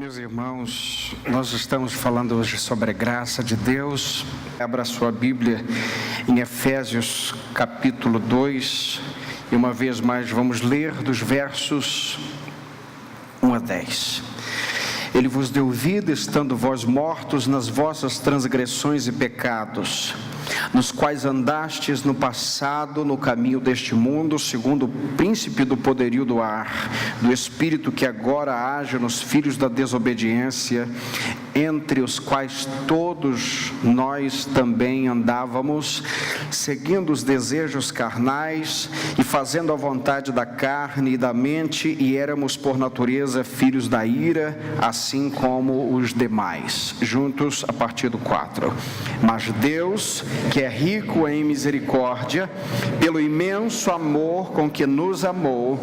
Meus irmãos, nós estamos falando hoje sobre a graça de Deus. Abra sua Bíblia em Efésios capítulo 2 e uma vez mais vamos ler dos versos 1 a 10. Ele vos deu vida, estando vós mortos nas vossas transgressões e pecados, nos quais andastes no passado, no caminho deste mundo, segundo o príncipe do poderio do ar, do espírito que agora age nos filhos da desobediência, entre os quais todos nós também andávamos, seguindo os desejos carnais e fazendo a vontade da carne e da mente, e éramos por natureza filhos da ira, assim como os demais. Juntos a partir do 4. Mas Deus, que é rico em misericórdia, pelo imenso amor com que nos amou,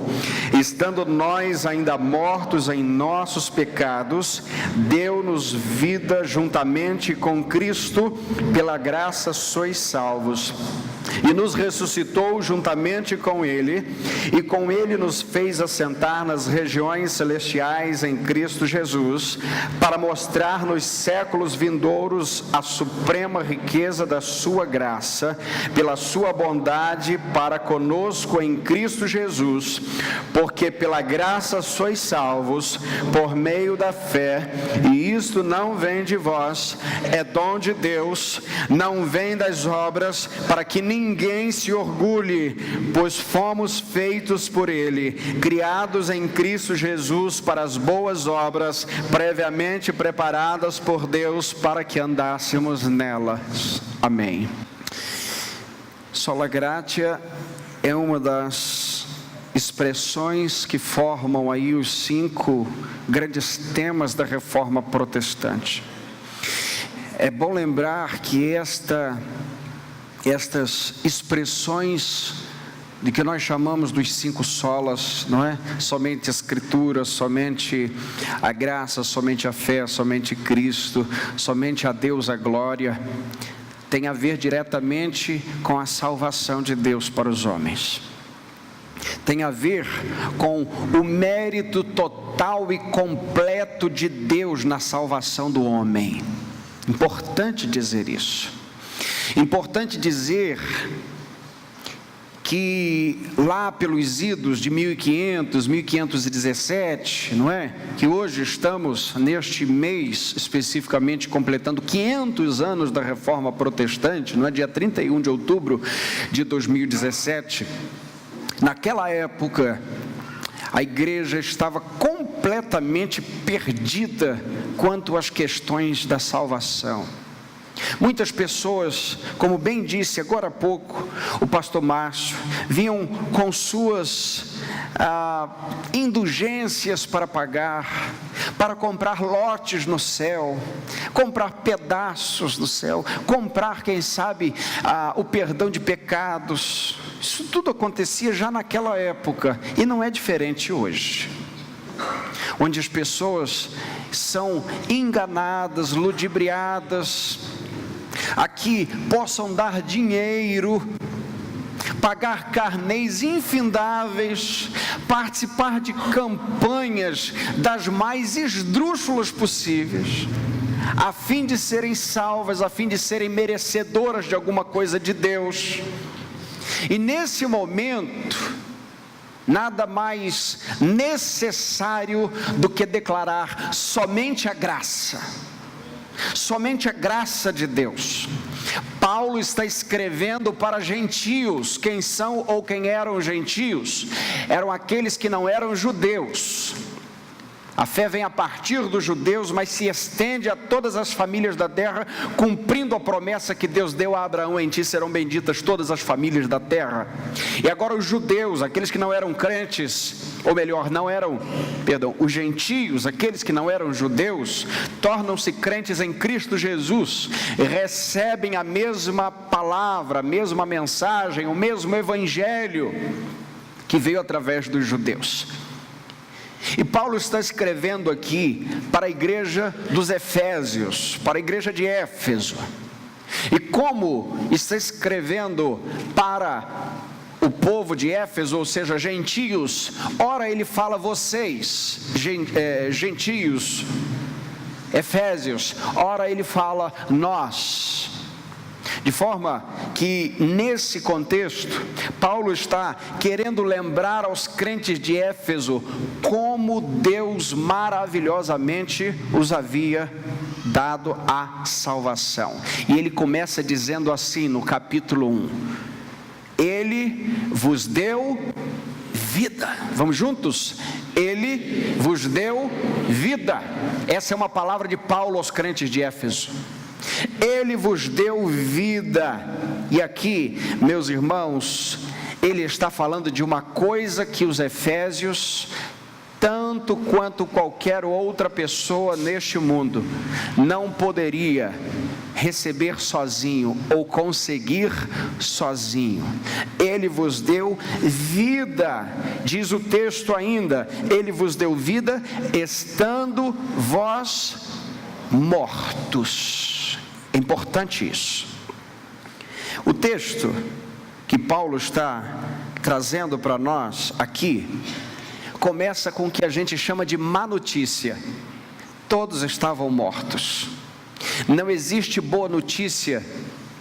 estando nós ainda mortos em nossos pecados, deu-nos vida juntamente com Cristo, pela graça sois salvos, e nos ressuscitou juntamente com Ele, e com Ele nos fez assentar nas regiões celestiais em Cristo Jesus, para mostrar nos séculos vindouros a suprema riqueza da sua graça, pela sua bondade para conosco em Cristo Jesus, porque pela graça sois salvos, por meio da fé, e isto não vem de vós, é dom de Deus, não vem das obras, para que ninguém se orgulhe, pois fomos feitos por Ele, criados em Cristo Jesus para as boas obras, previamente preparadas por Deus para que andássemos nelas. Amém. Sola Gratia é uma das expressões que formam aí os 5 grandes temas da Reforma Protestante. É bom lembrar que estas expressões de que nós chamamos dos 5 solas, não é? Somente a Escritura, somente a graça, somente a fé, somente Cristo, somente a Deus a glória, tem a ver diretamente com a salvação de Deus para os homens. Tem a ver com o mérito total e completo de Deus na salvação do homem. Importante dizer isso. Importante dizer que lá pelos idos de 1500, 1517, não é? Que hoje estamos neste mês especificamente completando 500 anos da Reforma Protestante, não é? Dia 31 de outubro de 2017. Naquela época, a igreja estava completamente perdida quanto às questões da salvação. Muitas pessoas, como bem disse agora há pouco o pastor Márcio, vinham com suas indulgências para pagar, para comprar lotes no céu, comprar pedaços no céu, comprar, quem sabe, o perdão de pecados. Isso tudo acontecia já naquela época e não é diferente hoje, onde as pessoas são enganadas, ludibriadas, a que possam dar dinheiro, pagar carnéis infindáveis, participar de campanhas das mais esdrúxulas possíveis, a fim de serem salvas, a fim de serem merecedoras de alguma coisa de Deus. E nesse momento, nada mais necessário do que declarar somente a graça de Deus. Paulo está escrevendo para gentios. Quem são ou quem eram gentios? Eram aqueles que não eram judeus. A fé vem a partir dos judeus, mas se estende a todas as famílias da terra, cumprindo a promessa que Deus deu a Abraão: em ti serão benditas todas as famílias da terra. E agora os judeus, aqueles que não eram crentes, ou melhor, os gentios, aqueles que não eram judeus, tornam-se crentes em Cristo Jesus, recebem a mesma palavra, a mesma mensagem, o mesmo evangelho que veio através dos judeus. E Paulo está escrevendo aqui para a igreja dos Efésios, para a igreja de Éfeso. E como está escrevendo para o povo de Éfeso, ou seja, gentios, ora ele fala vocês, gentios, efésios, ora ele fala nós. De forma que, nesse contexto, Paulo está querendo lembrar aos crentes de Éfeso como Deus maravilhosamente os havia dado a salvação. E ele começa dizendo assim no capítulo 1: Ele vos deu vida. Vamos juntos? Ele vos deu vida. Essa é uma palavra de Paulo aos crentes de Éfeso. Ele vos deu vida. E aqui, meus irmãos, ele está falando de uma coisa que os efésios, tanto quanto qualquer outra pessoa neste mundo, não poderia receber sozinho ou conseguir sozinho. Ele vos deu vida. Diz o texto ainda: ele vos deu vida estando vós mortos. É importante isso. O texto que Paulo está trazendo para nós aqui começa com o que a gente chama de má notícia. Todos estavam mortos. Não existe boa notícia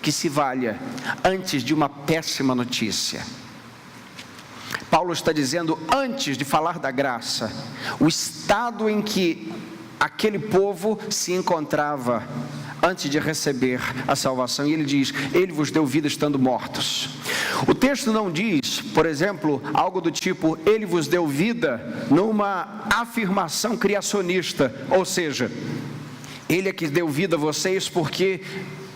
que se valha antes de uma péssima notícia. Paulo está dizendo, antes de falar da graça, o estado em que aquele povo se encontrava antes de receber a salvação. E ele diz: ele vos deu vida estando mortos. O texto não diz, por exemplo, algo do tipo: ele vos deu vida numa afirmação criacionista, ou seja, ele é que deu vida a vocês porque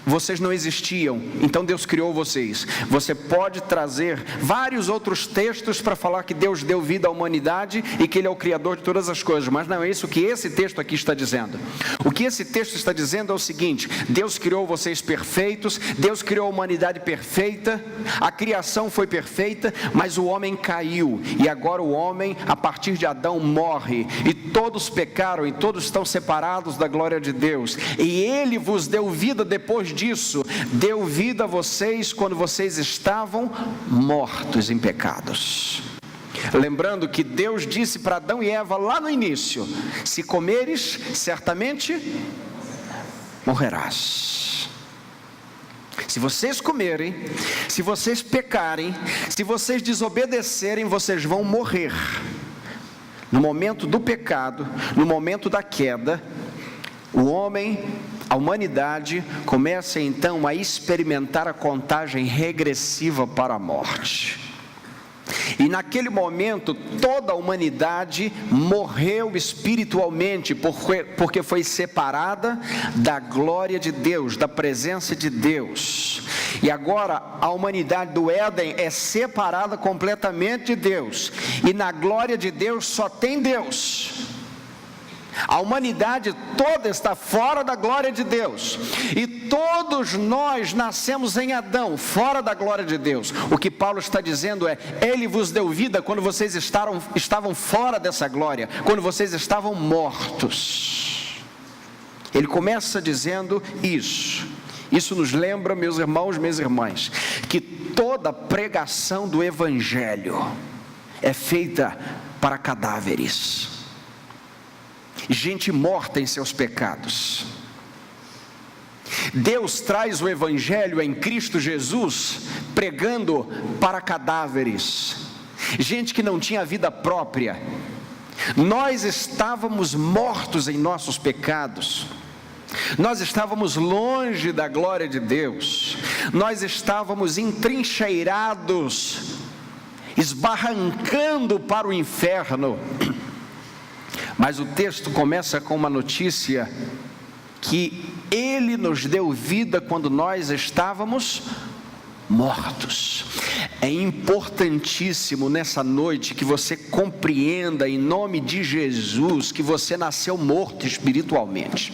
vocês não existiam, então Deus criou vocês. Você pode trazer vários outros textos para falar que Deus deu vida à humanidade e que Ele é o Criador de todas as coisas, mas não é isso que esse texto aqui está dizendo. O que esse texto está dizendo é o seguinte: Deus criou vocês perfeitos, Deus criou a humanidade perfeita, a criação foi perfeita, mas o homem caiu, e agora o homem, a partir de Adão, morre, e todos pecaram, e todos estão separados da glória de Deus, e Ele vos deu vida depois disso, deu vida a vocês quando vocês estavam mortos em pecados. Lembrando que Deus disse para Adão e Eva lá no início: se comeres, certamente morrerás. Se vocês comerem, se vocês pecarem, se vocês desobedecerem, vocês vão morrer. No momento do pecado, no momento da queda, o homem, a humanidade, começa então a experimentar a contagem regressiva para a morte. E naquele momento, toda a humanidade morreu espiritualmente, porque foi separada da glória de Deus, da presença de Deus. E agora a humanidade do Éden é separada completamente de Deus, e na glória de Deus só tem Deus. A humanidade toda está fora da glória de Deus, e todos nós nascemos em Adão, fora da glória de Deus. O que Paulo está dizendo é: Ele vos deu vida quando vocês estavam fora dessa glória, quando vocês estavam mortos. Ele começa dizendo isso. Isso nos lembra, meus irmãos, minhas irmãs, que toda pregação do Evangelho é feita para cadáveres, gente morta em seus pecados. Deus traz o Evangelho em Cristo Jesus pregando para cadáveres, gente que não tinha vida própria. Nós estávamos mortos em nossos pecados, nós estávamos longe da glória de Deus, nós estávamos entrincheirados, esbarrancando para o inferno. Mas o texto começa com uma notícia: que Ele nos deu vida quando nós estávamos mortos. É importantíssimo nessa noite que você compreenda, em nome de Jesus, que você nasceu morto espiritualmente,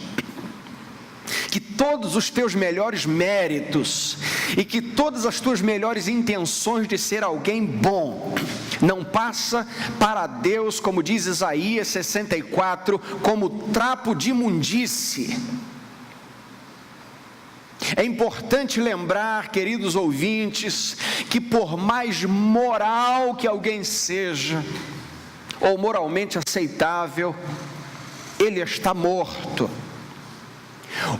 que todos os teus melhores méritos e que todas as tuas melhores intenções de ser alguém bom não passa para Deus, como diz Isaías 64, como trapo de imundície. É importante lembrar, queridos ouvintes, que por mais moral que alguém seja, ou moralmente aceitável, ele está morto.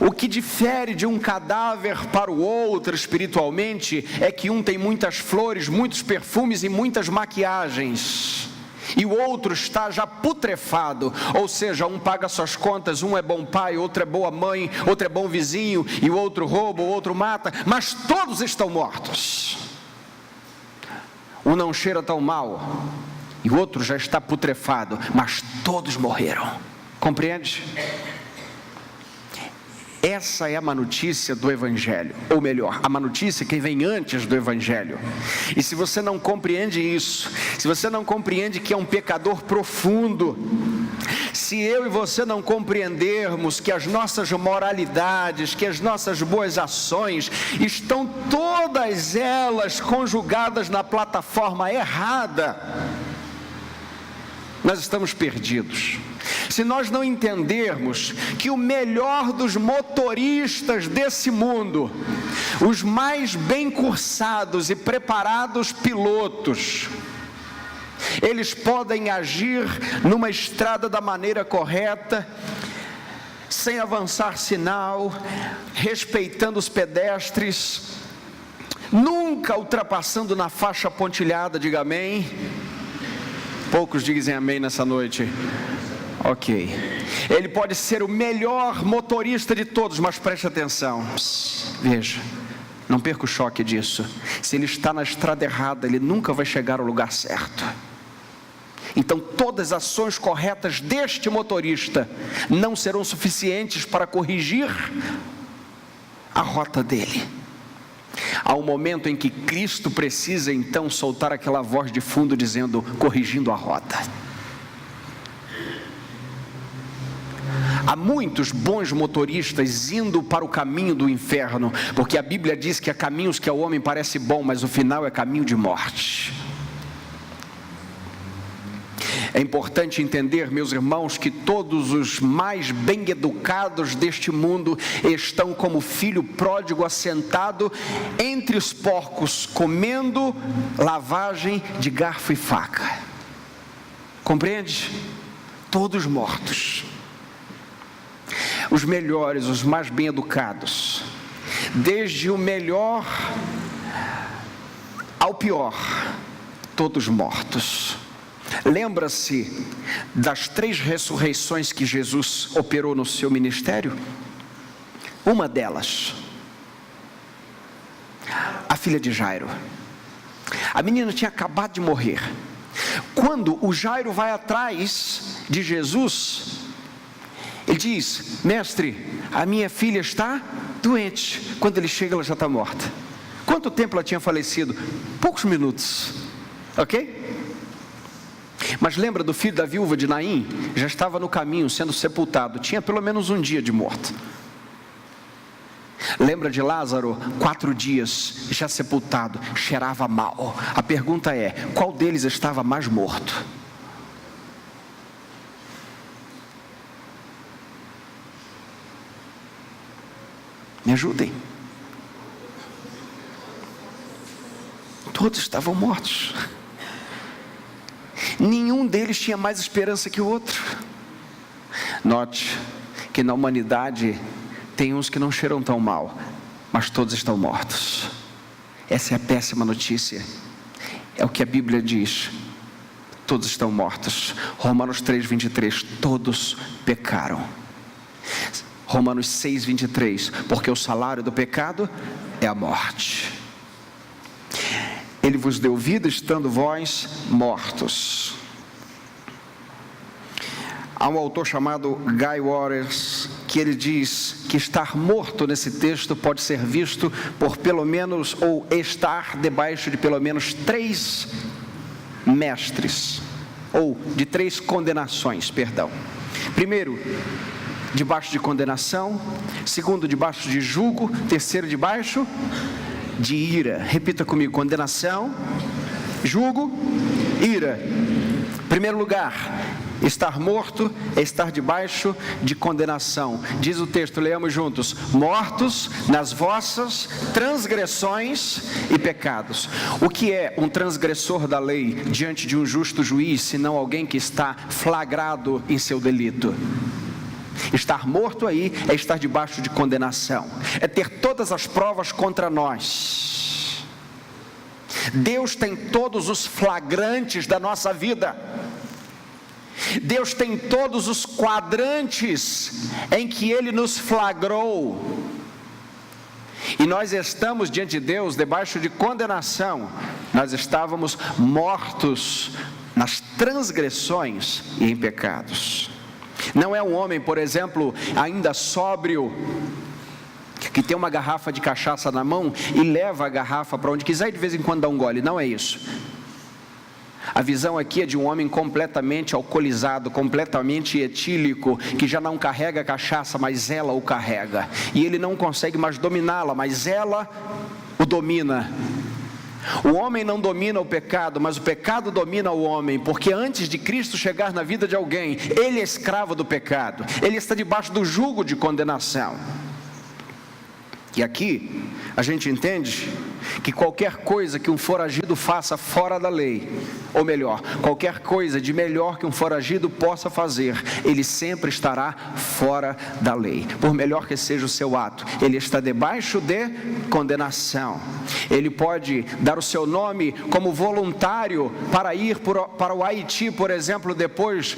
O que difere de um cadáver para o outro espiritualmente é que um tem muitas flores, muitos perfumes e muitas maquiagens, e o outro está já putrefado, ou seja, um paga suas contas, um é bom pai, outro é boa mãe, outro é bom vizinho, e o outro rouba, o outro mata, mas todos estão mortos. Um não cheira tão mal, e o outro já está putrefado, mas todos morreram. Compreende? Essa é a má notícia do Evangelho, ou melhor, a má notícia que vem antes do Evangelho. E se você não compreende isso, se você não compreende que é um pecador profundo, se eu e você não compreendermos que as nossas moralidades, que as nossas boas ações, estão todas elas conjugadas na plataforma errada, nós estamos perdidos. Se nós não entendermos que o melhor dos motoristas desse mundo, os mais bem cursados e preparados pilotos, eles podem agir numa estrada da maneira correta, sem avançar sinal, respeitando os pedestres, nunca ultrapassando na faixa pontilhada, diga amém. Poucos dizem amém nessa noite. Ok, ele pode ser o melhor motorista de todos, mas preste atenção, veja, não perca o choque disso. Se ele está na estrada errada, ele nunca vai chegar ao lugar certo. Então todas as ações corretas deste motorista não serão suficientes para corrigir a rota dele. Há um momento em que Cristo precisa então soltar aquela voz de fundo dizendo, corrigindo a rota. Há muitos bons motoristas indo para o caminho do inferno, porque a Bíblia diz que há caminhos que ao homem parece bom, mas o final é caminho de morte. É importante entender, meus irmãos, que todos os mais bem educados deste mundo estão como filho pródigo assentado entre os porcos, comendo lavagem de garfo e faca. Compreende? Todos mortos. Os melhores, os mais bem educados, desde o melhor ao pior, todos mortos. Lembra-se das 3 ressurreições que Jesus operou no seu ministério? Uma delas, a filha de Jairo. A menina tinha acabado de morrer. Quando o Jairo vai atrás de Jesus, ele diz, mestre, a minha filha está doente. Quando ele chega, ela já está morta. Quanto tempo ela tinha falecido? Poucos minutos, ok? Mas lembra do filho da viúva de Naim? Já estava no caminho, sendo sepultado, tinha pelo menos um dia de morto. Lembra de Lázaro? 4 dias, já sepultado, cheirava mal. A pergunta é, qual deles estava mais morto? Me ajudem. Todos estavam mortos. Nenhum deles tinha mais esperança que o outro. Note que na humanidade tem uns que não cheiram tão mal, mas todos estão mortos. Essa é a péssima notícia. É o que a Bíblia diz. Todos estão mortos. Romanos 3:23, todos pecaram. Romanos 6:23, porque o salário do pecado é a morte. Ele vos deu vida estando vós mortos. Há um autor chamado Guy Waters, que ele diz que estar morto nesse texto pode ser visto por pelo menos, ou estar debaixo de pelo menos 3 mestres, ou de 3 condenações, perdão. Primeiro, debaixo de condenação. Segundo, debaixo de jugo. Terceiro, debaixo de ira. Repita comigo, condenação, jugo, ira. Primeiro lugar, Estar morto é estar debaixo de condenação. Diz o texto, leamos juntos: mortos nas vossas transgressões e pecados. O que é um transgressor da lei diante de um justo juiz, senão alguém que está flagrado em seu delito? Estar morto aí é estar debaixo de condenação, é ter todas as provas contra nós. Deus tem todos os flagrantes da nossa vida. Deus tem todos os quadrantes em que Ele nos flagrou. E nós estamos diante de Deus debaixo de condenação. Nós estávamos mortos nas transgressões e em pecados. Não é um homem, por exemplo, ainda sóbrio, que tem uma garrafa de cachaça na mão e leva a garrafa para onde quiser e de vez em quando dá um gole. Não é isso. A visão aqui é de um homem completamente alcoolizado, completamente etílico, que já não carrega a cachaça, mas ela o carrega. E ele não consegue mais dominá-la, mas ela o domina. O homem não domina o pecado, mas o pecado domina o homem, porque antes de Cristo chegar na vida de alguém, ele é escravo do pecado, ele está debaixo do jugo de condenação. E aqui a gente entende que qualquer coisa que um foragido faça fora da lei, ou melhor, qualquer coisa de melhor que um foragido possa fazer, ele sempre estará fora da lei. Por melhor que seja o seu ato, ele está debaixo de condenação. Ele pode dar o seu nome como voluntário para ir para o Haiti, por exemplo, depois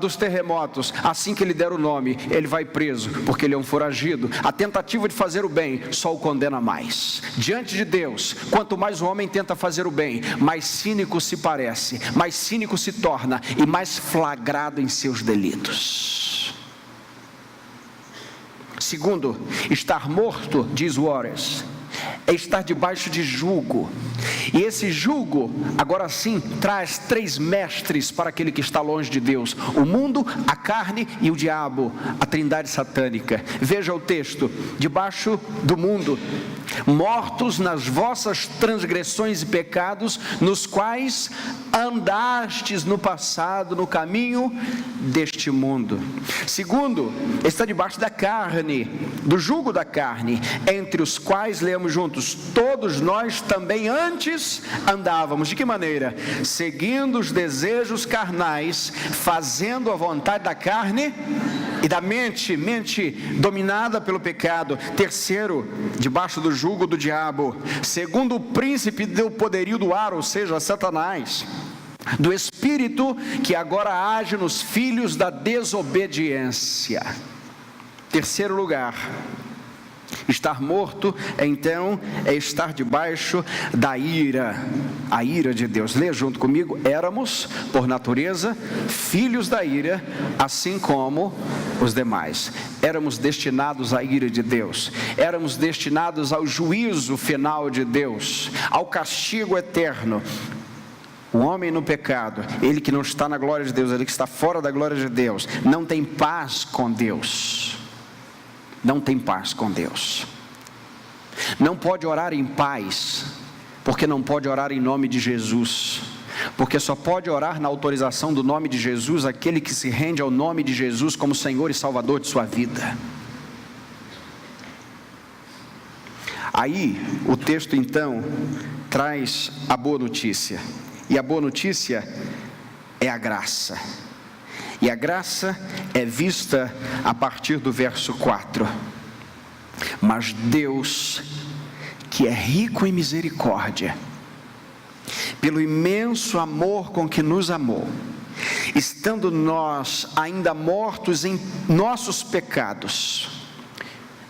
dos terremotos. Assim que ele der o nome, ele vai preso, porque ele é um foragido. A tentativa de fazer o bem só o condena mais. Diante de Deus, quanto mais o homem tenta fazer o bem, mais cínico se parece, mais cínico se torna e mais flagrado em seus delitos. Segundo, estar morto, diz Wallace, é estar debaixo de jugo. E esse jugo, agora sim, traz 3 mestres para aquele que está longe de Deus: o mundo, a carne e o diabo, a trindade satânica. Veja o texto: debaixo do mundo, mortos nas vossas transgressões e pecados, nos quais andastes no passado, no caminho deste mundo. Segundo, está debaixo da carne, do jugo da carne, entre os quais, leamos juntos, todos nós também antes andávamos. De que maneira? Seguindo os desejos carnais, fazendo a vontade da carne e da mente dominada pelo pecado. Terceiro, debaixo do jugo do diabo, segundo o príncipe do poderio do ar, ou seja, Satanás, do espírito que agora age nos filhos da desobediência. Terceiro lugar, estar morto, então, é estar debaixo da ira, a ira de Deus. Lê junto comigo: éramos, por natureza, filhos da ira, assim como os demais. Éramos destinados à ira de Deus, éramos destinados ao juízo final de Deus, ao castigo eterno. O homem no pecado, ele que não está na glória de Deus, ele que está fora da glória de Deus, não tem paz com Deus. Não tem paz com Deus. Não pode orar em paz, porque não pode orar em nome de Jesus, porque só pode orar na autorização do nome de Jesus aquele que se rende ao nome de Jesus como Senhor e Salvador de sua vida. Aí o texto então traz a boa notícia, e a boa notícia é a graça. E a graça é vista a partir do verso 4. Mas Deus, que é rico em misericórdia, pelo imenso amor com que nos amou, estando nós ainda mortos em nossos pecados,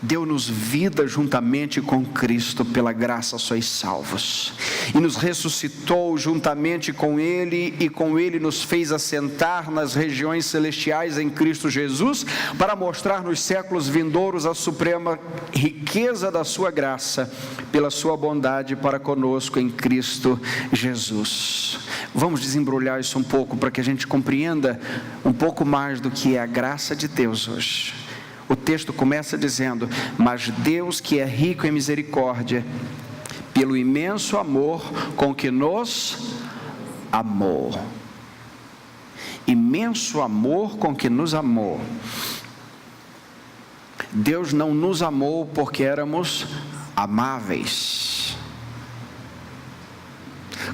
deu-nos vida juntamente com Cristo, pela graça sois salvos, e nos ressuscitou juntamente com Ele, e com Ele nos fez assentar nas regiões celestiais em Cristo Jesus, para mostrar nos séculos vindouros a suprema riqueza da sua graça, pela sua bondade para conosco em Cristo Jesus. Vamos desembrulhar isso um pouco, para que a gente compreenda um pouco mais do que é a graça de Deus hoje. O texto começa dizendo: mas Deus, que é rico em misericórdia, pelo imenso amor com que nos amou. imenso amor com que nos amou. Deus não nos amou porque éramos amáveis.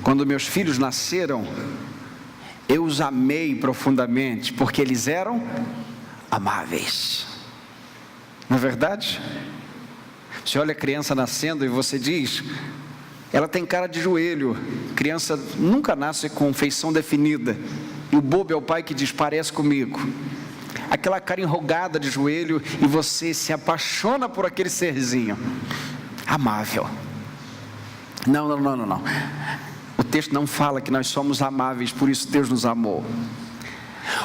Quando meus filhos nasceram, eu os amei profundamente, porque eles eram amáveis. Não é verdade? Você olha a criança nascendo e você diz, ela tem cara de joelho. Criança nunca nasce com feição definida. E o bobo é o pai que diz, parece comigo. Aquela cara enrugada de joelho, e você se apaixona por aquele serzinho amável. Não. O texto não fala que nós somos amáveis, por isso Deus nos amou.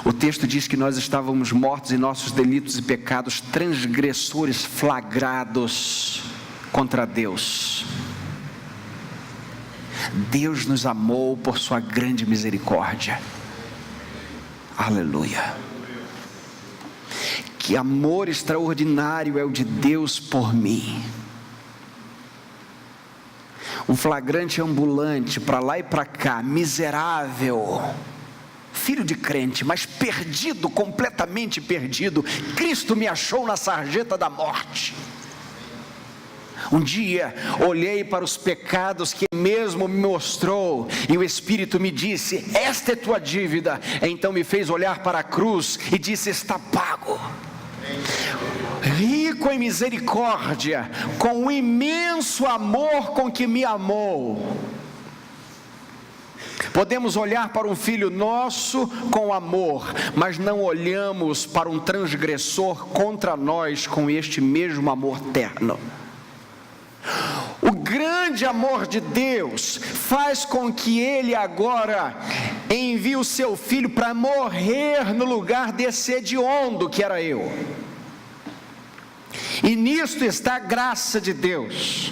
O texto diz que nós estávamos mortos em nossos delitos e pecados, transgressores flagrados contra Deus. Deus nos amou por sua grande misericórdia. Aleluia. Que amor extraordinário é o de Deus por mim. Um flagrante ambulante, para lá e para cá, miserável, filho de crente, mas perdido, completamente perdido. Cristo me achou na sarjeta da morte. Um dia olhei para os pecados que Ele mesmo me mostrou, e o Espírito me disse, esta é tua dívida. Então me fez olhar para a cruz e disse, está pago. Rico em misericórdia, com o imenso amor com que me amou. Podemos olhar para um filho nosso com amor, mas não olhamos para um transgressor contra nós com este mesmo amor terno. O grande amor de Deus faz com que Ele agora envie o seu Filho para morrer no lugar desse hediondo que era eu. E nisto está a graça de Deus.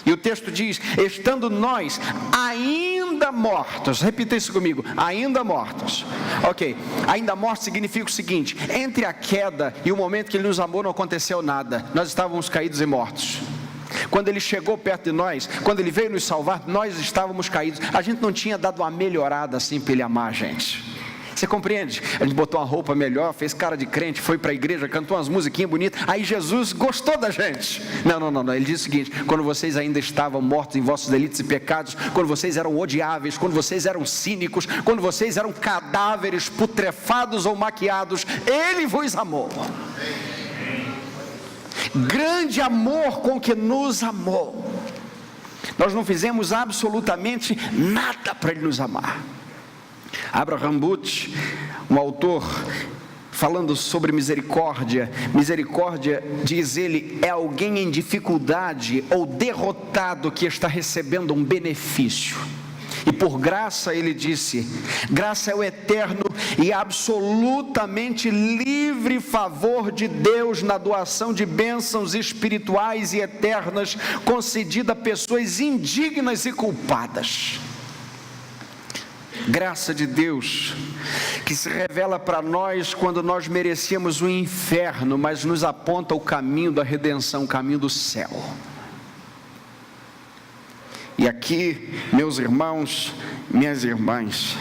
E o texto diz, estando nós ainda mortos, repita isso comigo, ainda mortos. Ok, ainda mortos significa o seguinte, entre a queda e o momento que Ele nos amou não aconteceu nada, nós estávamos caídos e mortos. Quando Ele chegou perto de nós, quando Ele veio nos salvar, nós estávamos caídos. A gente não tinha dado uma melhorada assim para Ele amar a gente. Você compreende? A gente botou uma roupa melhor, fez cara de crente, foi para a igreja, cantou umas musiquinhas bonitas, aí Jesus gostou da gente. Não, Ele diz o seguinte, quando vocês ainda estavam mortos em vossos delitos e pecados, quando vocês eram odiáveis, quando vocês eram cínicos, quando vocês eram cadáveres putrefados ou maquiados, Ele vos amou. Grande amor com que nos amou. Nós não fizemos absolutamente nada para Ele nos amar. Abraham Butch, um autor, falando sobre misericórdia, diz ele, é alguém em dificuldade ou derrotado que está recebendo um benefício. E por graça, ele disse, graça é o eterno e absolutamente livre favor de Deus na doação de bênçãos espirituais e eternas concedida a pessoas indignas e culpadas. Graça de Deus, que se revela para nós quando nós merecíamos o inferno, mas nos aponta o caminho da redenção, o caminho do céu. E aqui, meus irmãos, minhas irmãs,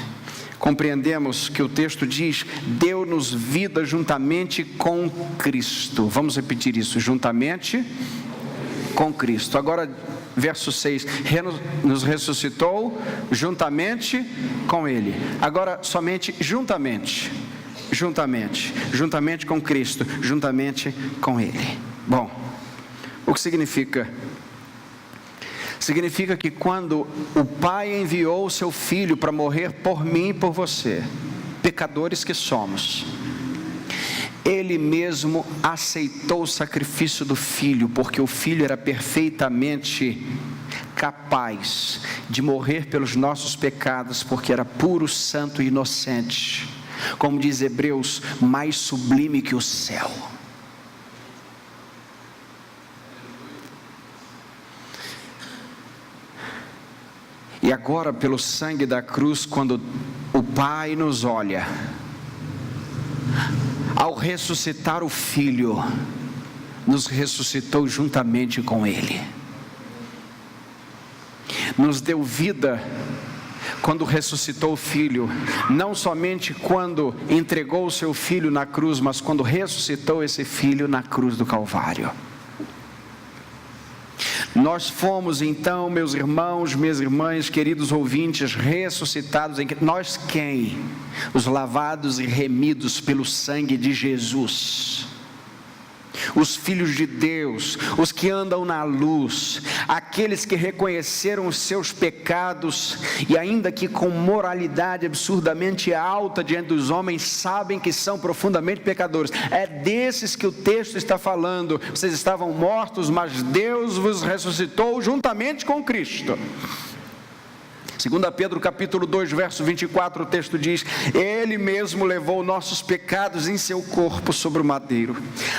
compreendemos que o texto diz, deu-nos vida juntamente com Cristo. Vamos repetir isso, juntamente com Cristo. Agora, verso 6, nos ressuscitou juntamente com Ele. Agora, somente juntamente com Cristo, juntamente com Ele. Bom, o que significa? Significa que quando o Pai enviou o seu Filho para morrer por mim e por você, pecadores que somos, Ele mesmo aceitou o sacrifício do Filho, porque o Filho era perfeitamente capaz de morrer pelos nossos pecados, porque era puro, santo e inocente, como diz Hebreus, mais sublime que o céu. E agora, pelo sangue da cruz, quando o Pai nos olha, ao ressuscitar o Filho, nos ressuscitou juntamente com Ele, nos deu vida quando ressuscitou o Filho, não somente quando entregou o seu Filho na cruz, mas quando ressuscitou esse Filho na cruz do Calvário. Nós fomos então, meus irmãos, minhas irmãs, queridos ouvintes, ressuscitados em nós quem? Os lavados e remidos pelo sangue de Jesus. Os filhos de Deus, os que andam na luz, aqueles que reconheceram os seus pecados e ainda que com moralidade absurdamente alta diante dos homens, sabem que são profundamente pecadores. É desses que o texto está falando. Vocês estavam mortos, mas Deus vos ressuscitou juntamente com Cristo. 2 Pedro capítulo 2, verso 24, o texto diz: Ele mesmo levou nossos pecados em seu corpo sobre o madeiro,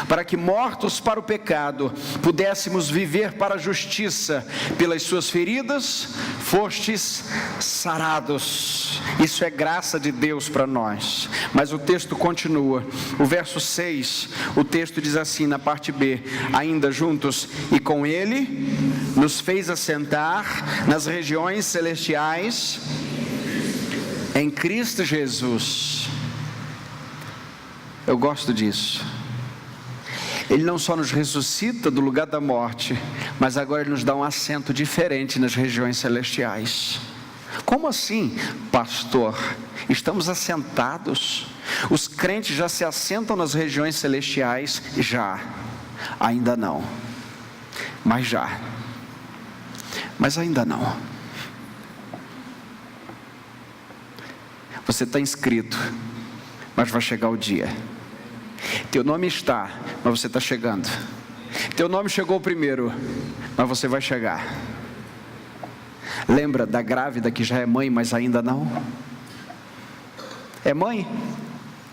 para que mortos para o pecado, pudéssemos viver para a justiça. Pelas suas feridas, fostes sarados. Isso é graça de Deus para nós. Mas o texto continua, o verso 6, o texto diz assim na parte B: ainda juntos, e com Ele nos fez assentar nas regiões celestiais em Cristo Jesus. Eu gosto disso. Ele não só nos ressuscita do lugar da morte, mas agora Ele nos dá um assento diferente nas regiões celestiais. Como assim, pastor? Estamos assentados? Os crentes já se assentam nas regiões celestiais? Já. Ainda não. Mas já. Mas ainda não. Você está inscrito, mas vai chegar o dia. Teu nome está, mas você está chegando. Teu nome chegou primeiro, mas você vai chegar. Lembra da grávida que já é mãe, mas ainda não? É mãe?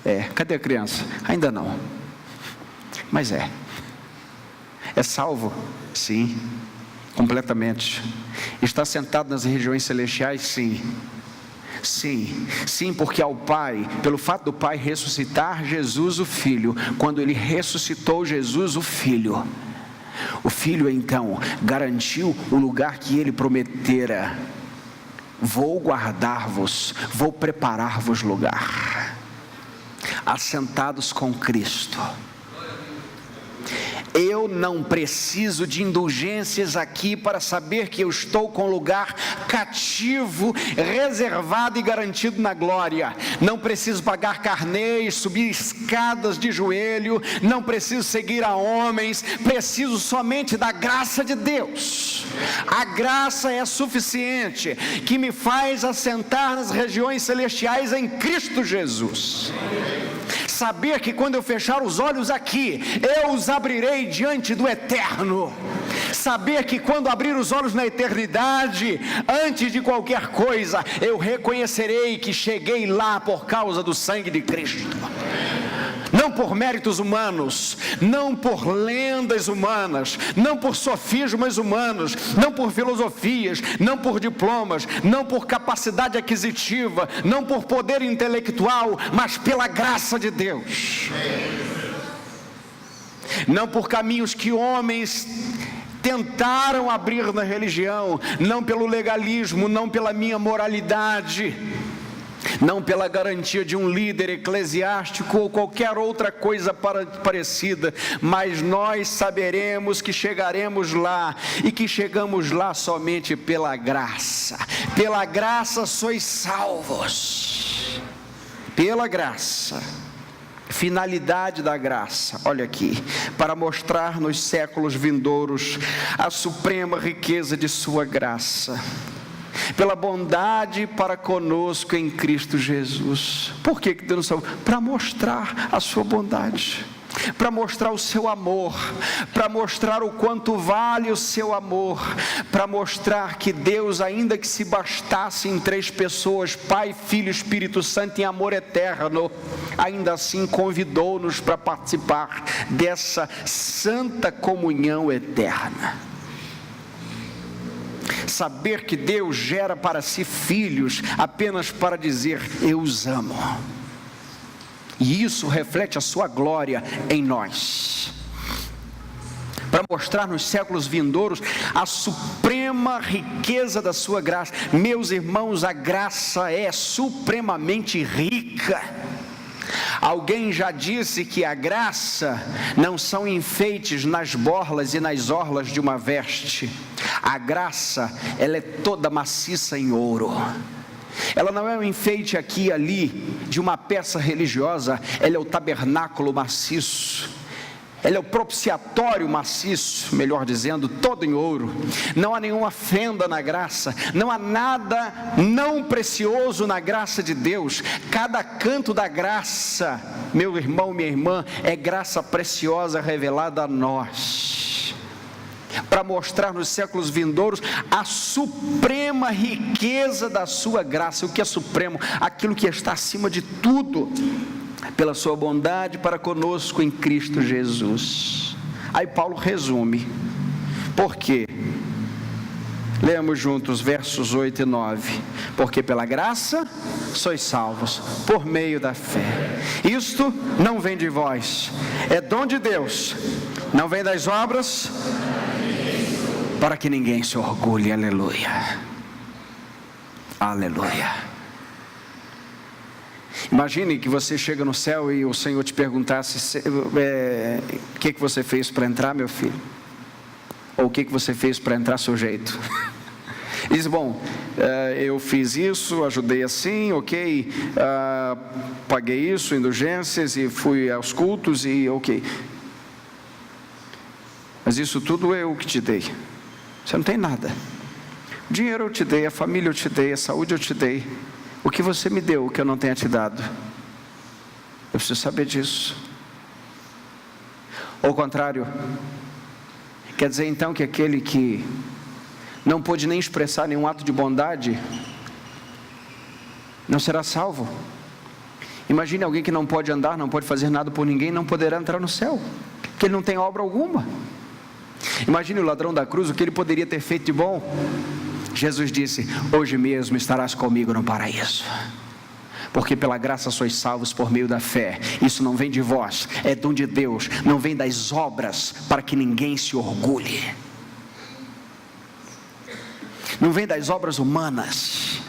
É. Cadê a criança? Ainda não. Mas é. É salvo? Sim. Completamente. Está sentado nas regiões celestiais? Sim. Sim, sim, porque ao Pai, pelo fato do Pai ressuscitar Jesus o Filho, quando Ele ressuscitou Jesus o Filho então garantiu o lugar que Ele prometera: vou guardar-vos, vou preparar-vos lugar, assentados com Cristo. Eu não preciso de indulgências aqui para saber que eu estou com lugar cativo, reservado e garantido na glória. Não preciso pagar carnês, subir escadas de joelho, não preciso seguir a homens, preciso somente da graça de Deus. A graça é suficiente, que me faz assentar nas regiões celestiais em Cristo Jesus. Saber que quando eu fechar os olhos aqui, eu os abrirei diante do eterno. Saber que quando abrir os olhos na eternidade, antes de qualquer coisa, eu reconhecerei que cheguei lá por causa do sangue de Cristo. Não por méritos humanos, não por lendas humanas, não por sofismas humanos, não por filosofias, não por diplomas, não por capacidade aquisitiva, não por poder intelectual, mas pela graça de Deus. Não por caminhos que homens tentaram abrir na religião, não pelo legalismo, não pela minha moralidade, não pela garantia de um líder eclesiástico ou qualquer outra coisa parecida, mas nós saberemos que chegaremos lá, e que chegamos lá somente pela graça. Pela graça sois salvos, pela graça. Finalidade da graça, olha aqui: para mostrar nos séculos vindouros a suprema riqueza de sua graça, pela bondade para conosco em Cristo Jesus. Por que Deus nos salvou? Para mostrar a sua bondade, para mostrar o seu amor, para mostrar o quanto vale o seu amor, para mostrar que Deus, ainda que se bastasse em três pessoas, Pai, Filho e Espírito Santo, em amor eterno, ainda assim convidou-nos para participar dessa santa comunhão eterna. Saber que Deus gera para si filhos apenas para dizer: eu os amo. E isso reflete a sua glória em nós. para mostrar nos séculos vindouros a suprema riqueza da sua graça. Meus irmãos, a graça é supremamente rica. Alguém já disse que a graça não são enfeites nas borlas e nas orlas de uma veste. A graça, ela é toda maciça em ouro. Ela não é um enfeite aqui e ali de uma peça religiosa, ela é o tabernáculo maciço. Ela é o propiciatório maciço, melhor dizendo, todo em ouro. Não há nenhuma fenda na graça, não há nada não precioso na graça de Deus. Cada canto da graça, meu irmão, minha irmã, é graça preciosa revelada a nós, para mostrar nos séculos vindouros a suprema riqueza da sua graça. O que é supremo? Aquilo que está acima de tudo, pela sua bondade para conosco em Cristo Jesus. Aí Paulo resume. Por quê? Leamos juntos versos 8 e 9. Porque pela graça sois salvos, por meio da fé. Isto não vem de vós, é dom de Deus, não vem das obras, para que ninguém se orgulhe. Aleluia, aleluia. Imagine que você chega no céu e o Senhor te perguntasse: o que você fez para entrar, meu filho? Ou o que você fez para entrar, sujeito? E diz: bom, eu fiz isso, ajudei assim, ok, paguei isso, indulgências, e fui aos cultos, e ok. Mas isso tudo eu que te dei. Você não tem nada. Dinheiro eu te dei, a família eu te dei, a saúde eu te dei. O que você me deu, o que eu não tenha te dado? Eu preciso saber disso. Ou ao contrário, quer dizer então que aquele que não pôde nem expressar nenhum ato de bondade não será salvo? Imagine alguém que não pode andar, não pode fazer nada por ninguém, não poderá entrar no céu, porque ele não tem obra alguma. Imagine o ladrão da cruz, o que ele poderia ter feito de bom. Jesus disse: hoje mesmo estarás comigo no paraíso. Porque pela graça sois salvos por meio da fé. Isso não vem de vós, é dom de Deus, não vem das obras, para que ninguém se orgulhe. Não vem das obras humanas,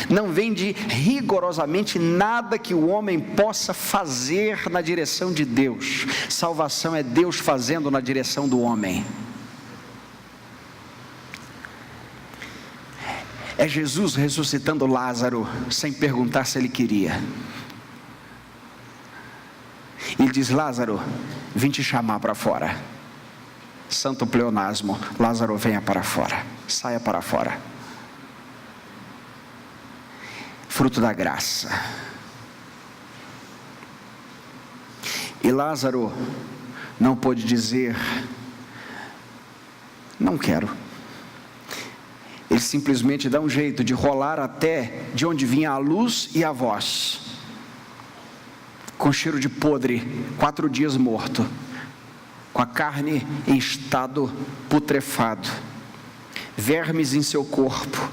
não vem de rigorosamente nada que o homem possa fazer na direção de Deus. Salvação é Deus fazendo na direção do homem. É Jesus ressuscitando Lázaro, sem perguntar se ele queria. Ele diz: Lázaro, vim te chamar para fora. Santo pleonasmo. Lázaro, venha para fora, saia para fora. Fruto da graça. E Lázaro não pôde dizer: não quero. Ele simplesmente dá um jeito de rolar até de onde vinha a luz e a voz, com cheiro de podre, 4 dias morto, com a carne em estado putrefado, vermes em seu corpo,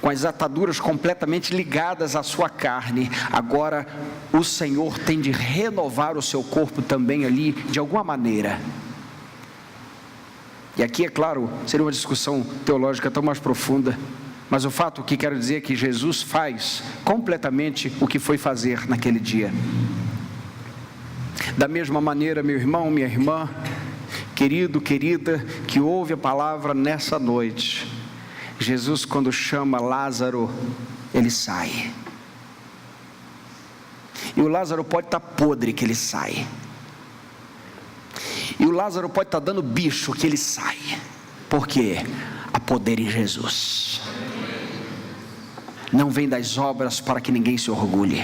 com as ataduras completamente ligadas à sua carne. Agora o Senhor tem de renovar o seu corpo também ali, de alguma maneira. E aqui, é claro, seria uma discussão teológica tão mais profunda, mas o fato que quero dizer é que Jesus faz completamente o que foi fazer naquele dia. Da mesma maneira, meu irmão, minha irmã, querido, querida, que ouve a palavra nessa noite, Jesus, quando chama Lázaro, ele sai. E o Lázaro pode estar podre, que ele sai. E o Lázaro pode estar dando bicho, que ele sai. Por quê? Há poder em Jesus. Não vem das obras, para que ninguém se orgulhe.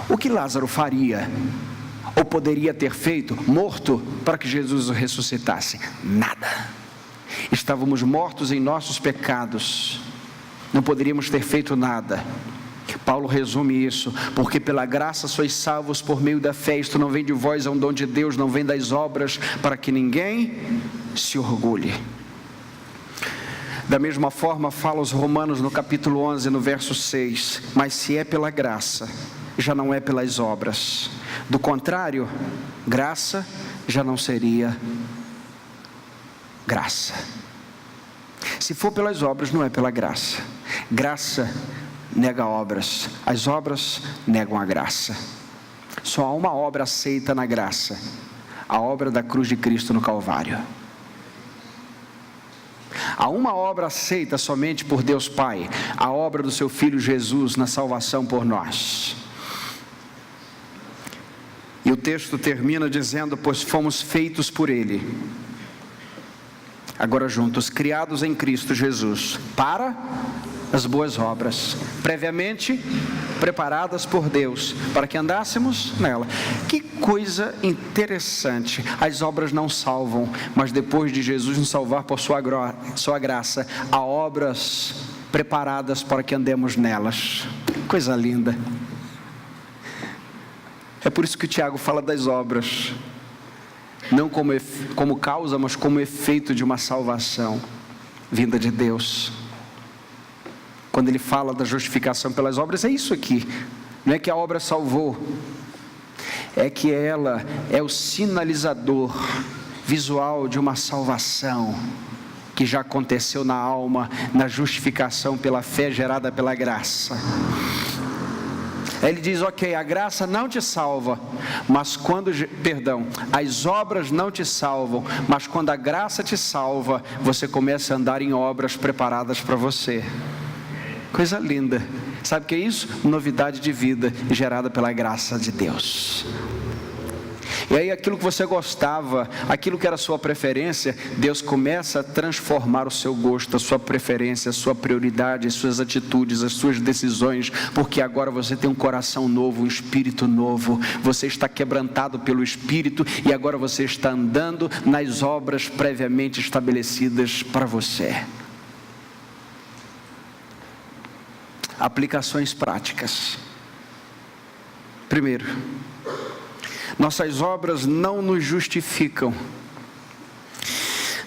O que Lázaro faria, ou poderia ter feito, morto, para que Jesus o ressuscitasse? Nada. Estávamos mortos em nossos pecados, não poderíamos ter feito nada. Paulo resume isso: porque pela graça sois salvos por meio da fé. Isto não vem de vós, é um dom de Deus, não vem das obras, para que ninguém se orgulhe. Da mesma forma fala os Romanos no capítulo 11, no verso 6: mas se é pela graça, já não é pelas obras. Do contrário, graça já não seria graça. Se for pelas obras, não é pela graça. Graça nega obras, as obras negam a graça. Só há uma obra aceita na graça: a obra da cruz de Cristo no Calvário. Há uma obra aceita somente por Deus Pai: a obra do seu Filho Jesus na salvação por nós. E o texto termina dizendo: pois fomos feitos por Ele, agora juntos, criados em Cristo Jesus, para as boas obras, previamente preparadas por Deus, para que andássemos nela. Que coisa interessante! As obras não salvam, mas depois de Jesus nos salvar por sua graça, há obras preparadas para que andemos nelas. Coisa linda! É por isso que o Tiago fala das obras, não como causa, mas como efeito de uma salvação vinda de Deus. Quando ele fala da justificação pelas obras, é isso aqui. Não é que a obra salvou, é que ela é o sinalizador visual de uma salvação que já aconteceu na alma, na justificação pela fé gerada pela graça. Ele diz: ok, a graça não te salva, mas as obras não te salvam, mas quando a graça te salva, você começa a andar em obras preparadas para você. Coisa linda. Sabe o que é isso? Novidade de vida gerada pela graça de Deus. E aí aquilo que você gostava, aquilo que era a sua preferência, Deus começa a transformar o seu gosto, a sua preferência, a sua prioridade, as suas atitudes, as suas decisões, porque agora você tem um coração novo, um espírito novo, você está quebrantado pelo Espírito e agora você está andando nas obras previamente estabelecidas para você. Aplicações práticas. Primeiro, nossas obras não nos justificam,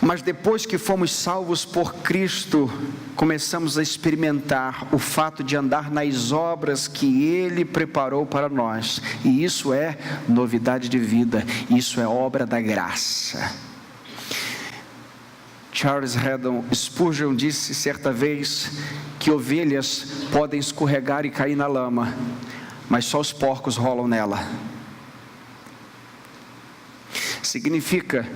mas depois que fomos salvos por Cristo, começamos a experimentar o fato de andar nas obras que Ele preparou para nós, e isso é novidade de vida, isso é obra da graça. Charles Haddon Spurgeon disse certa vez que ovelhas podem escorregar e cair na lama, mas só os porcos rolam nela. Significa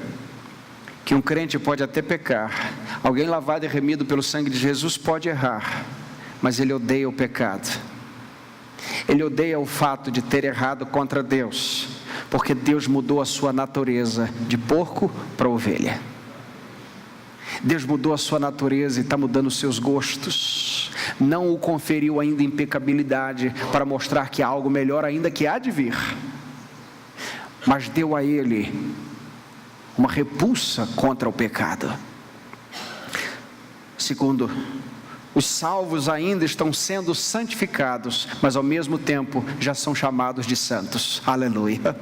que um crente pode até pecar, alguém lavado e remido pelo sangue de Jesus pode errar, mas ele odeia o pecado, ele odeia o fato de ter errado contra Deus, porque Deus mudou a sua natureza de porco para ovelha. Deus mudou a sua natureza e está mudando os seus gostos. Não o conferiu ainda impecabilidade para mostrar que há algo melhor ainda que há de vir, mas deu a ele uma repulsa contra o pecado. Segundo, os salvos ainda estão sendo santificados, mas ao mesmo tempo já são chamados de santos. Aleluia.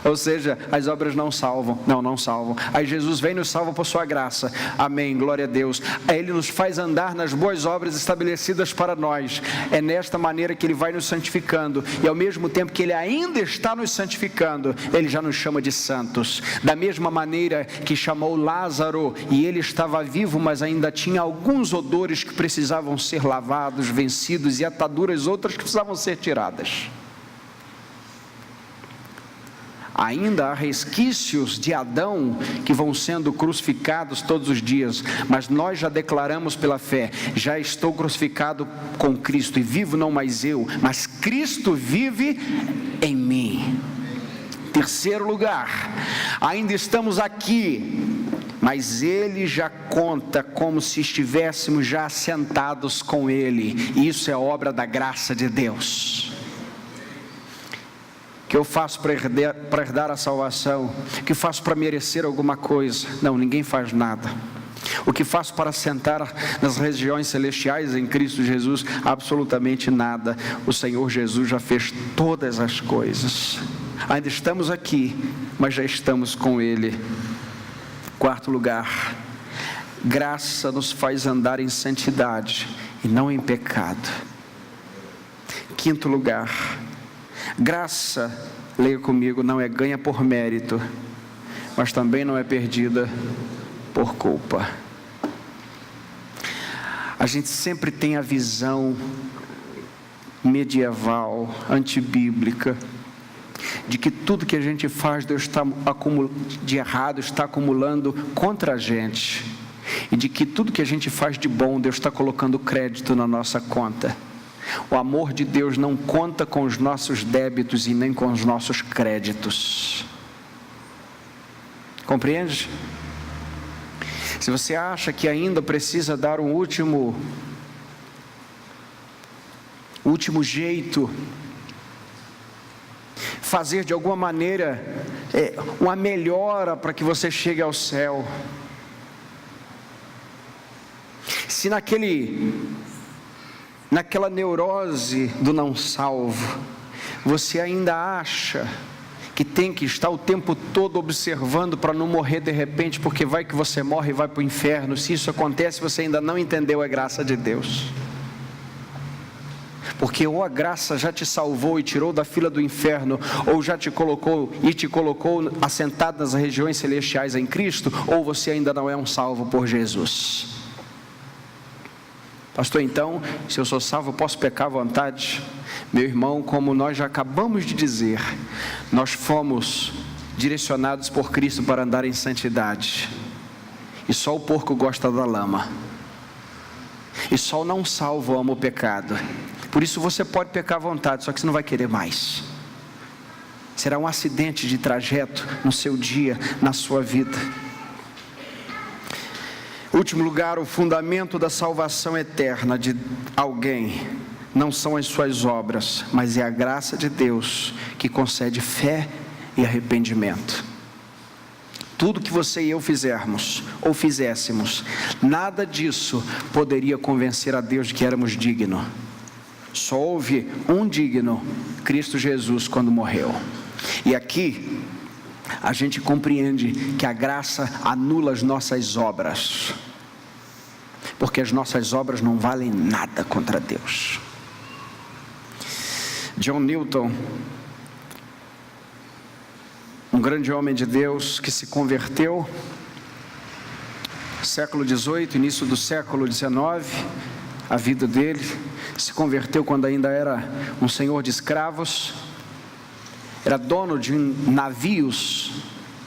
Ou seja, as obras não salvam, não salvam. Aí Jesus vem e nos salva por sua graça, amém, glória a Deus. Aí Ele nos faz andar nas boas obras estabelecidas para nós. É nesta maneira que Ele vai nos santificando, e ao mesmo tempo que Ele ainda está nos santificando, Ele já nos chama de santos. Da mesma maneira que chamou Lázaro, e ele estava vivo, mas ainda tinha alguns odores que precisavam ser lavados, vencidos, e ataduras outras que precisavam ser tiradas. Ainda há resquícios de Adão que vão sendo crucificados todos os dias, mas nós já declaramos pela fé: já estou crucificado com Cristo, e vivo não mais eu, mas Cristo vive em mim. Terceiro lugar, ainda estamos aqui, mas Ele já conta como se estivéssemos já assentados com Ele. Isso é obra da graça de Deus. Que eu faço para herdar a salvação? O que faço para merecer alguma coisa? Não, ninguém faz nada. O que faço para sentar nas regiões celestiais em Cristo Jesus? Absolutamente nada. O Senhor Jesus já fez todas as coisas. Ainda estamos aqui, mas já estamos com Ele. Quarto lugar, graça nos faz andar em santidade e não em pecado. Quinto lugar, Graça, leia comigo, não é ganha por mérito, mas também não é perdida por culpa. A gente sempre tem a visão medieval, antibíblica, de que tudo que a gente faz, Deus está de errado, está acumulando contra a gente, e de que tudo que a gente faz de bom, Deus está colocando crédito na nossa conta. O amor de Deus não conta com os nossos débitos e nem com os nossos créditos. Compreende? Se você acha que ainda precisa dar um último jeito, fazer de alguma maneira uma melhora para que você chegue ao céu, se naquela neurose do não salvo, você ainda acha que tem que estar o tempo todo observando para não morrer de repente, porque vai que você morre e vai para o inferno. Se isso acontece, você ainda não entendeu a graça de Deus, porque ou a graça já te salvou e tirou da fila do inferno, ou já te colocou assentado nas regiões celestiais em Cristo, ou você ainda não é um salvo por Jesus. Pastor, então, se eu sou salvo, eu posso pecar à vontade? Meu irmão, como nós já acabamos de dizer, nós fomos direcionados por Cristo para andar em santidade, e só o porco gosta da lama, e só o não salvo ama o pecado. Por isso você pode pecar à vontade, só que você não vai querer mais. Será um acidente de trajeto no seu dia, na sua vida. Último lugar, o fundamento da salvação eterna de alguém não são as suas obras, mas é a graça de Deus que concede fé e arrependimento. Tudo que você e eu fizermos ou fizéssemos, nada disso poderia convencer a Deus de que éramos dignos. Só houve um digno, Cristo Jesus, quando morreu. E aqui a gente compreende que a graça anula as nossas obras, porque as nossas obras não valem nada contra Deus. John Newton, um grande homem de Deus que se converteu século XVIII, início do século XIX, a vida dele, se converteu quando ainda era um senhor de escravos, era dono de navios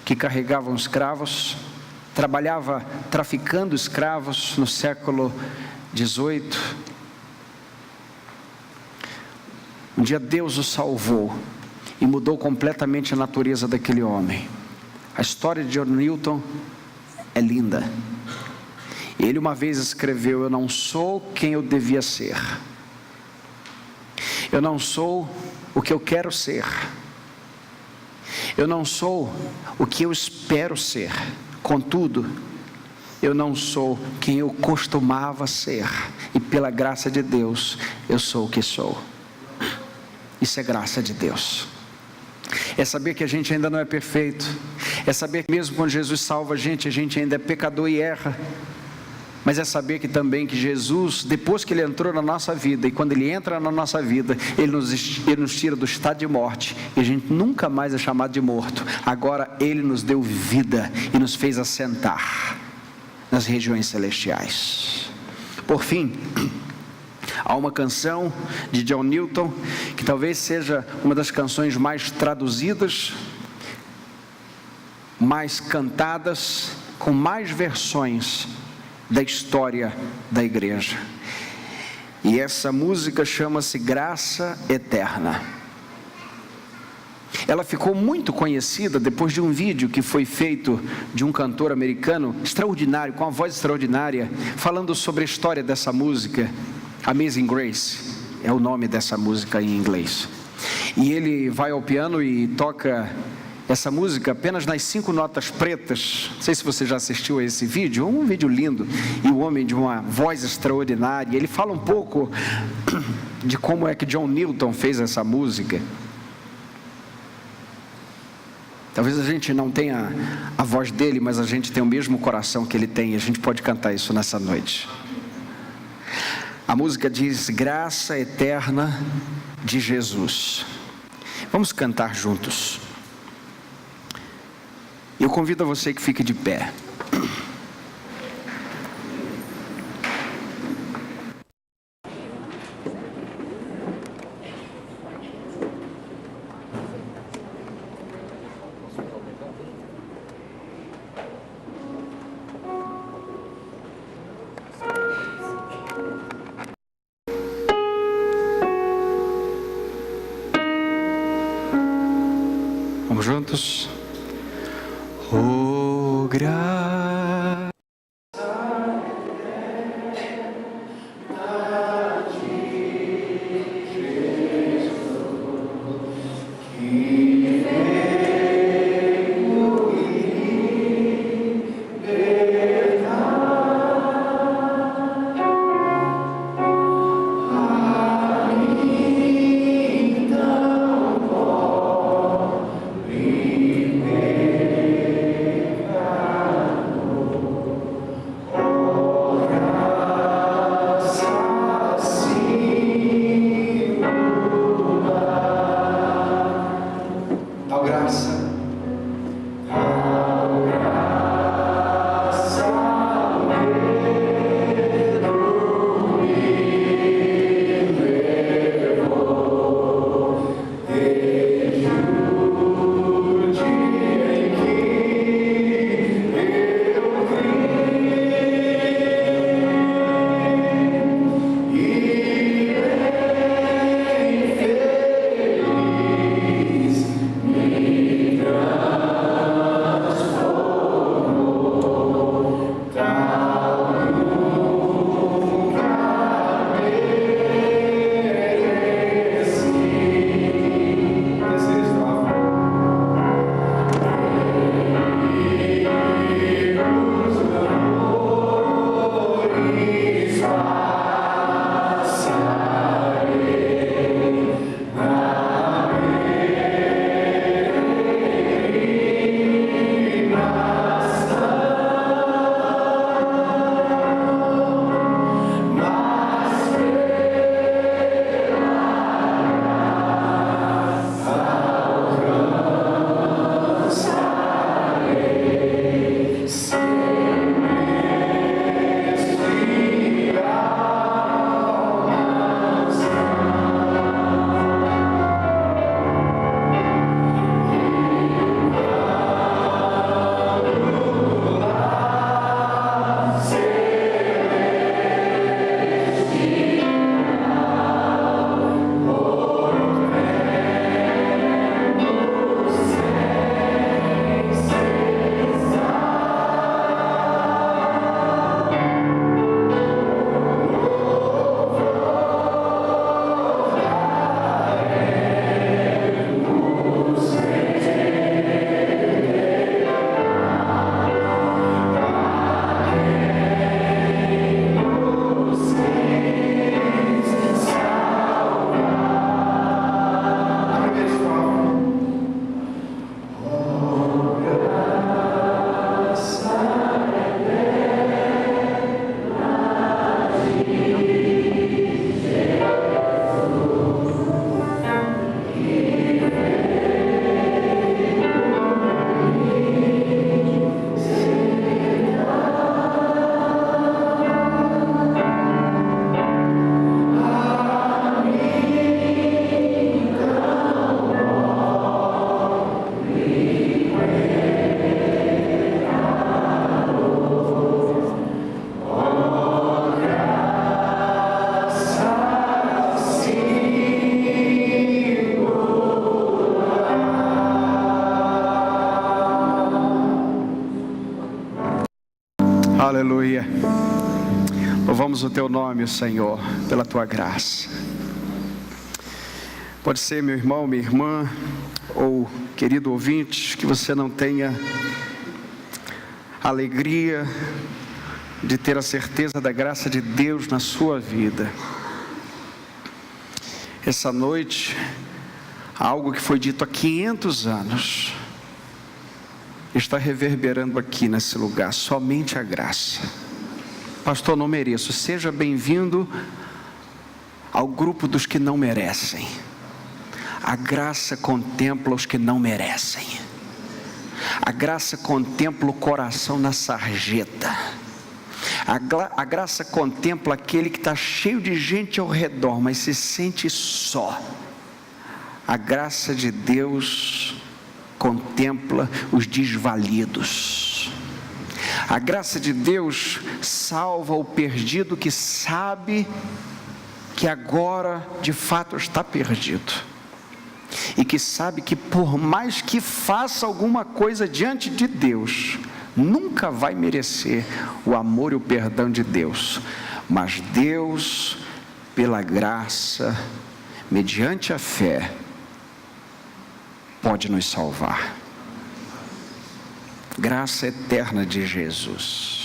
que carregavam escravos, trabalhava traficando escravos no século XVIII. Um dia Deus o salvou e mudou completamente a natureza daquele homem. A história de John Newton é linda. Ele uma vez escreveu: eu não sou quem eu devia ser, eu não sou o que eu quero ser, eu não sou o que eu espero ser, contudo, eu não sou quem eu costumava ser, e pela graça de Deus, eu sou o que sou. Isso é graça de Deus. É saber que a gente ainda não é perfeito, é saber que mesmo quando Jesus salva a gente ainda é pecador e erra, mas é saber que também que Jesus, depois que Ele entrou na nossa vida, e quando Ele entra na nossa vida, Ele nos tira do estado de morte, e a gente nunca mais é chamado de morto. Agora Ele nos deu vida, e nos fez assentar nas regiões celestiais. Por fim, há uma canção de John Newton, que talvez seja uma das canções mais traduzidas, mais cantadas, com mais versões da história da igreja. E essa música chama-se Graça Eterna. Ela ficou muito conhecida depois de um vídeo que foi feito de um cantor americano extraordinário, com uma voz extraordinária, falando sobre a história dessa música. Amazing Grace é o nome dessa música em inglês. E ele vai ao piano e toca essa música apenas nas 5 notas pretas. Não sei se você já assistiu a esse vídeo, um vídeo lindo, e o homem de uma voz extraordinária. Ele fala um pouco de como é que John Newton fez essa música. Talvez a gente não tenha a voz dele, mas a gente tem o mesmo coração que ele tem, e a gente pode cantar isso nessa noite. A música diz: graça eterna de Jesus. Vamos cantar juntos. Eu convido a você que fique de pé. Vamos juntos? Oh, graça. Aleluia. Louvamos o teu nome, Senhor, pela tua graça. Pode ser, meu irmão, minha irmã, ou querido ouvinte, que você não tenha alegria de ter a certeza da graça de Deus na sua vida. Essa noite, algo que foi dito há 500 anos, está reverberando aqui nesse lugar, somente a graça. Pastor, não mereço. Seja bem-vindo ao grupo dos que não merecem. A graça contempla os que não merecem. A graça contempla o coração na sarjeta. A graça contempla aquele que está cheio de gente ao redor, mas se sente só. A graça de Deus contempla os desvalidos. A graça de Deus salva o perdido que sabe que agora de fato está perdido. E que sabe que por mais que faça alguma coisa diante de Deus, nunca vai merecer o amor e o perdão de Deus. Mas Deus, pela graça, mediante a fé, pode nos salvar. Graça eterna de Jesus.